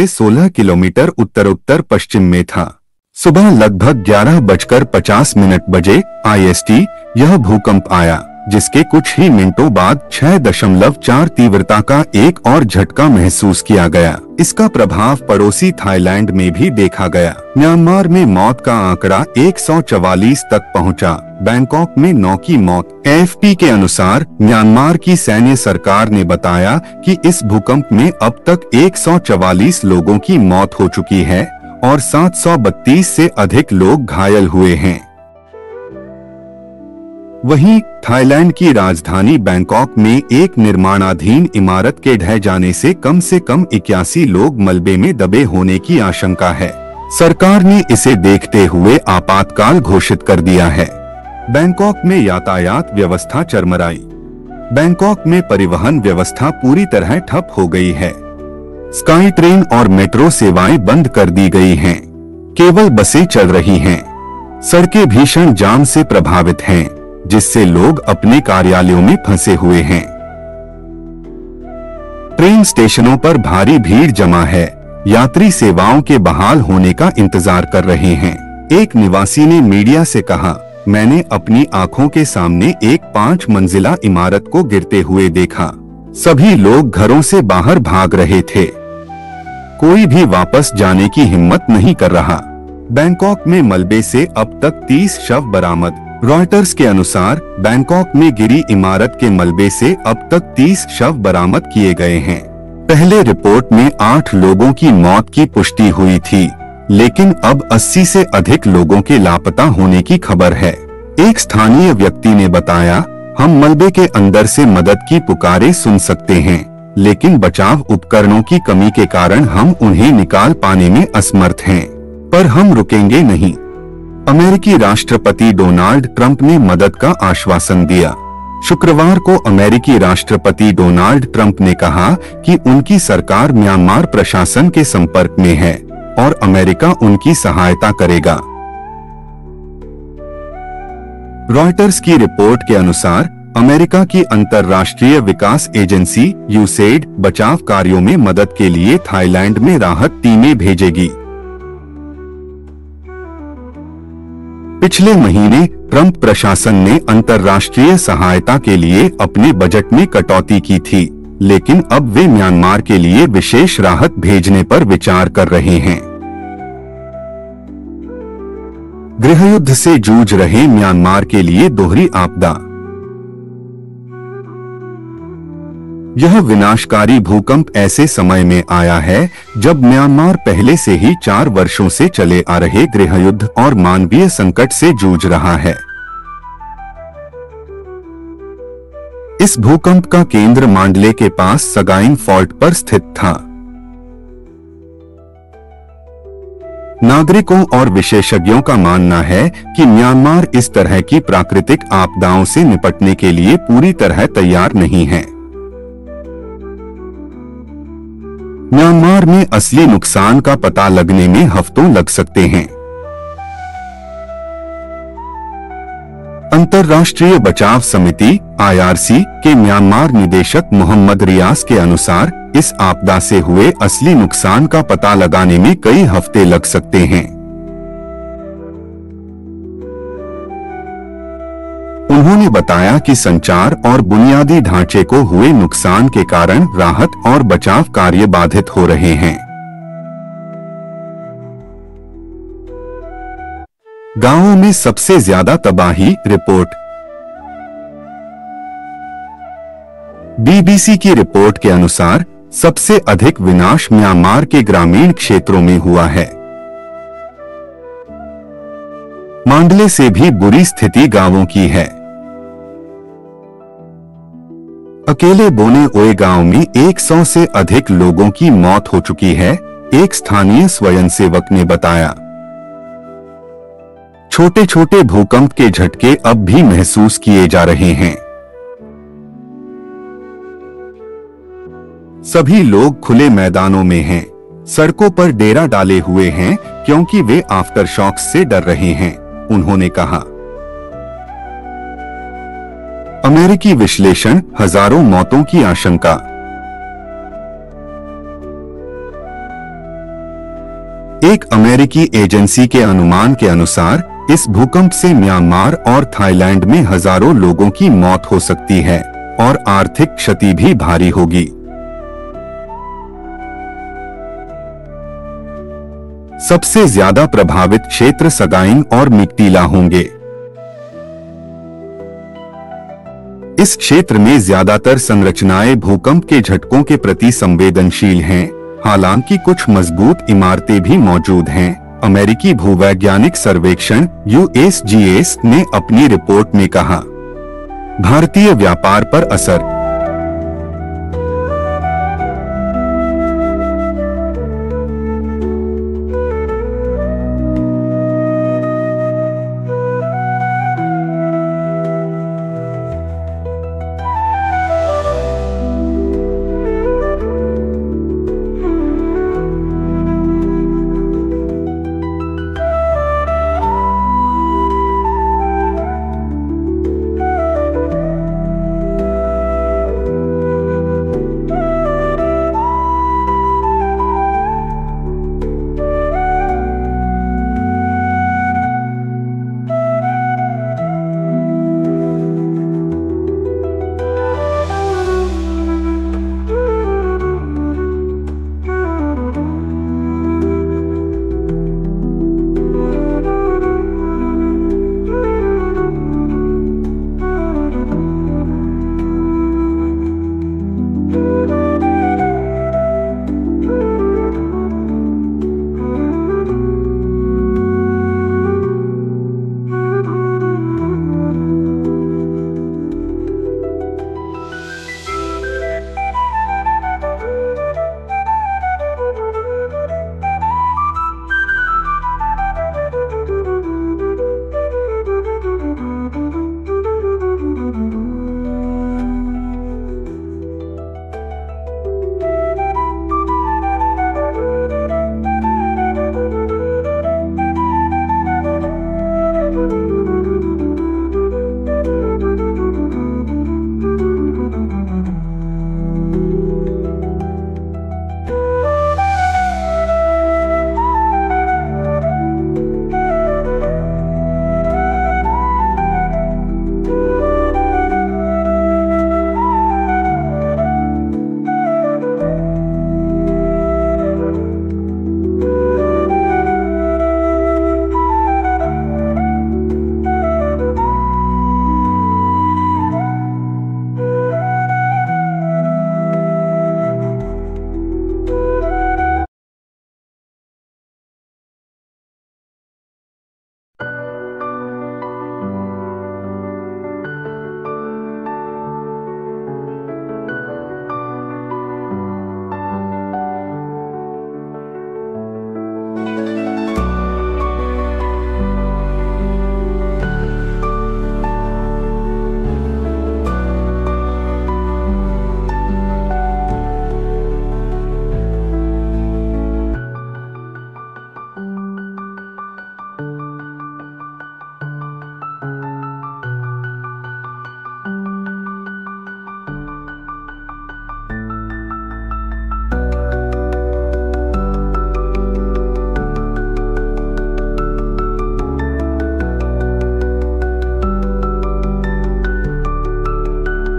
से 16 किलोमीटर उत्तर पश्चिम में था। सुबह लगभग 11:50 बजे IST यह भूकंप आया, जिसके कुछ ही मिनटों बाद 6.4 तीव्रता का एक और झटका महसूस किया गया। इसका प्रभाव पड़ोसी थाईलैंड में भी देखा गया। म्यांमार में मौत का आंकड़ा 144 तक पहुंचा। बैंकॉक में 9 की मौत। AFP के अनुसार म्यांमार की सैन्य सरकार ने बताया कि इस भूकंप में अब तक 144 लोगों की मौत हो चुकी है और 732 से अधिक लोग घायल हुए हैं। वहीं थाईलैंड की राजधानी बैंकॉक में एक निर्माणाधीन इमारत के ढह जाने से कम 81 लोग मलबे में दबे होने की आशंका है। सरकार ने इसे देखते हुए आपातकाल घोषित कर दिया है। बैंकॉक में यातायात व्यवस्था चरमराई। बैंकॉक में परिवहन व्यवस्था पूरी तरह ठप हो गई है। स्काई ट्रेन और मेट्रो सेवाएं बंद कर दी गई हैं। केवल बसें चल रही हैं। सड़कें भीषण जाम से प्रभावित हैं, जिससे लोग अपने कार्यालयों में फंसे हुए हैं। ट्रेन स्टेशनों पर भारी भीड़ जमा है। यात्री सेवाओं के बहाल होने का इंतजार कर रहे हैं। एक निवासी ने मीडिया से कहा, मैंने अपनी आंखों के सामने एक 5 मंजिला इमारत को गिरते हुए देखा। सभी लोग घरों से बाहर भाग रहे थे। कोई भी वापस जाने की हिम्मत नहीं कर रहा। बैंकॉक में मलबे से अब तक 30 शव बरामद। रॉयटर्स के अनुसार बैंकॉक में गिरी इमारत के मलबे से अब तक 30 शव बरामद किए गए हैं। पहले रिपोर्ट में 8 लोगों की मौत की पुष्टि हुई थी, लेकिन अब 80 से अधिक लोगों के लापता होने की खबर है। एक स्थानीय व्यक्ति ने बताया, हम मलबे के अंदर से मदद की पुकारें सुन सकते हैं, लेकिन बचाव उपकरणों की कमी के कारण हम उन्हें निकाल पाने में असमर्थ हैं। पर हम रुकेंगे नहीं। अमेरिकी राष्ट्रपति डोनाल्ड ट्रंप ने मदद का आश्वासन दिया। शुक्रवार को अमेरिकी राष्ट्रपति डोनाल्ड ट्रंप ने कहा कि उनकी सरकार म्यांमार प्रशासन के संपर्क में है और अमेरिका उनकी सहायता करेगा। रॉयटर्स की रिपोर्ट के अनुसार अमेरिका की अंतर्राष्ट्रीय विकास एजेंसी यूसेड बचाव कार्यों में मदद के लिए थाईलैंड में राहत टीमें भेजेगी। पिछले महीने ट्रंप प्रशासन ने अंतर्राष्ट्रीय सहायता के लिए अपने बजट में कटौती की थी, लेकिन अब वे म्यांमार के लिए विशेष राहत भेजने पर विचार कर रहे हैं। गृहयुद्ध से जूझ रहे म्यांमार के लिए दोहरी आपदा। यह विनाशकारी भूकंप ऐसे समय में आया है जब म्यांमार पहले से ही 4 वर्षों से चले आ रहे गृहयुद्ध और मानवीय संकट से जूझ रहा है। इस भूकंप का केंद्र मांडले के पास सगाइन फोर्ट पर स्थित था। नागरिकों और विशेषज्ञों का मानना है कि म्यांमार इस तरह की प्राकृतिक आपदाओं से निपटने के लिए पूरी तरह तैयार नहीं है। म्यांमार में असली नुकसान का पता लगने में हफ्तों लग सकते हैं। अंतर्राष्ट्रीय बचाव समिति IRC के म्यांमार निदेशक मोहम्मद रियाज के अनुसार इस आपदा से हुए असली नुकसान का पता लगाने में कई हफ्ते लग सकते हैं। उन्होंने बताया कि संचार और बुनियादी ढांचे को हुए नुकसान के कारण राहत और बचाव कार्य बाधित हो रहे हैं। गांवों में सबसे ज्यादा तबाही रिपोर्ट। BBC की रिपोर्ट के अनुसार सबसे अधिक विनाश म्यांमार के ग्रामीण क्षेत्रों में हुआ है। मांडले से भी बुरी स्थिति गांवों की है। अकेले बोने ओए गांव में 100 से अधिक लोगों की मौत हो चुकी है, एक स्थानीय स्वयंसेवक ने बताया। छोटे छोटे भूकंप के झटके अब भी महसूस किए जा रहे हैं। सभी लोग खुले मैदानों में हैं, सड़कों पर डेरा डाले हुए हैं क्योंकि वे आफ्टर शॉक्स से डर रहे हैं, उन्होंने कहा। अमेरिकी विश्लेषण, हजारों मौतों की आशंका। एक अमेरिकी एजेंसी के अनुमान के अनुसार इस भूकंप से म्यांमार और थाईलैंड में हजारों लोगों की मौत हो सकती है और आर्थिक क्षति भी भारी होगी। सबसे ज्यादा प्रभावित क्षेत्र सगाइन और मिक्टीला होंगे। इस क्षेत्र में ज्यादातर संरचनाएं भूकंप के झटकों के प्रति संवेदनशील हैं, हालांकि कुछ मजबूत इमारतें भी मौजूद हैं। अमेरिकी भूवैज्ञानिक सर्वेक्षण USGS ने अपनी रिपोर्ट में कहा, भारतीय व्यापार पर असर।